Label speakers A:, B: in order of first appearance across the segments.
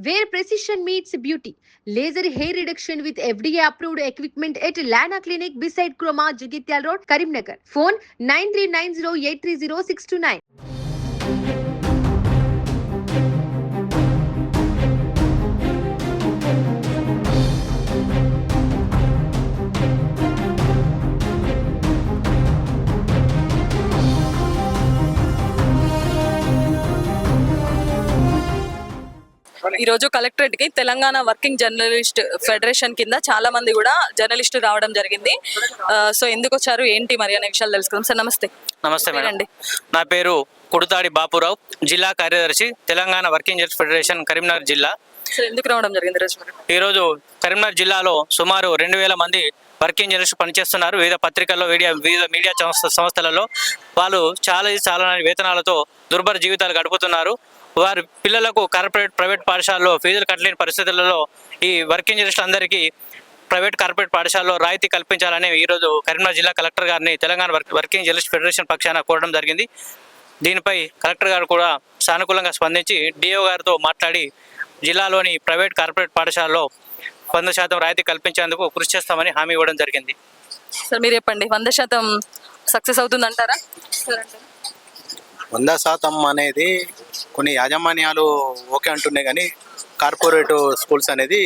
A: where precision meets beauty. Laser hair reduction with FDA approved equipment at Lana Clinic beside Kroma Jagitial Road, Karimnagar. Phone 9390830629.
B: ఈ రోజు collectorate కి Telangana working journalist federation కింద చాలా మంది కూడా journalist రావడం జరిగింది. సో ఎందుకు వచ్చారు ఏంటి మరి అనే విషయాలు తెలుసుకుందాం. సార్ నమస్తే.
C: నమస్తే మేడం. నా పేరు కుడుతాడి బాపురావు, జిల్లా కార్యదర్శి, Telangana working journalist federation, Karimnagar జిల్లా.
B: సార్ ఎందుకు రావడం జరిగింది
C: ఈరోజు కరీంనగర్ జిల్లాలో సుమారు 2000 మంది వర్కింగ్ జర్నలిస్ట్ పనిచేస్తున్నారు. వివిధ పత్రికల్లో, వివిధ మీడియా సంస్థలలో వాళ్ళు చాలా వేతనాలతో దుర్భర జీవితాలు గడుపుతున్నారు. వారి పిల్లలకు కార్పొరేట్, ప్రైవేట్ పాఠశాలలో ఫీజులు కట్టలేని పరిస్థితులలో ఈ వర్కింగ్ జర్నలిస్టులు అందరికీ కార్పొరేట్ పాఠశాలలో రాయితీ కల్పించాలని ఈరోజు కరీంనగర్ జిల్లా కలెక్టర్ గారిని తెలంగాణ వర్కింగ్ జర్నలిస్ట్ ఫెడరేషన్ పక్షాన కోరడం జరిగింది. దీనిపై కలెక్టర్ గారు కూడా సానుకూలంగా స్పందించి డిఓ గారితో మాట్లాడి జిల్లాలోని ప్రైవేట్, కార్పొరేట్ పాఠశాలలో 100% రాయితీ కల్పించేందుకు కృషి చేస్తామని హామీ ఇవ్వడం జరిగింది.
B: సార్ మీరు చెప్పండి, 100% సక్సెస్ అవుతుందంటారా?
D: 100% అనేది కొన్ని యాజమాన్యాలు ఓకే అంటున్నాయి, కానీ కార్పొరేట్ స్కూల్స్ అనేది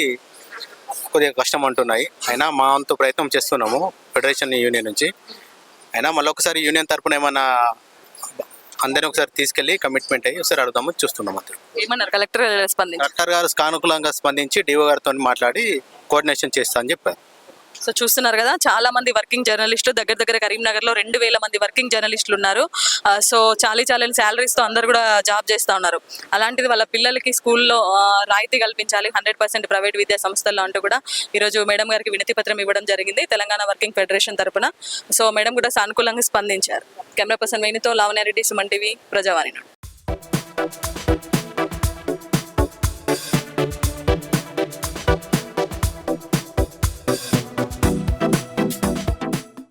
D: కొద్దిగా కష్టం అంటున్నాయి. అయినా మా వంతు ప్రయత్నం చేస్తున్నాము ఫెడరేషన్ యూనియన్ నుంచి. అయినా మళ్ళీ ఒకసారి యూనియన్ తరఫున ఏమన్నా అందరినీ ఒకసారి తీసుకెళ్ళి కమిట్మెంట్ అయ్యి ఒకసారి అడుగుదామని చూస్తున్నాం. అంతే.
B: ఏమన్నారు కలెక్టర్
D: గారు సానుకూలంగా స్పందించి డిఓ గారితో మాట్లాడి కోఆర్డినేషన్ చేస్తా అని చెప్పారు.
B: సో చూస్తున్నారు కదా, చాలా మంది వర్కింగ్ జర్నలిస్టులు దగ్గర కరీంనగర్లో 2000 మంది వర్కింగ్ జర్నలిస్టులు ఉన్నారు. సో చాలా శాలరీస్తో అందరు కూడా జాబ్ చేస్తూ ఉన్నారు. అలాంటిది వాళ్ళ పిల్లలకి స్కూల్లో రాయితీ కల్పించాలి 100% ప్రైవేట్ విద్యా సంస్థల్లో అంటూ కూడా ఈరోజు మేడం గారికి వినతి పత్రం ఇవ్వడం జరిగింది తెలంగాణ వర్కింగ్ ఫెడరేషన్ తరఫున. సో మేడం కూడా సానుకూలంగా స్పందించారు. కెమెరా పర్సన్ వేణుతో లావణ్యారెడ్డి, సుమన్ టీవీ, ప్రజావాణి.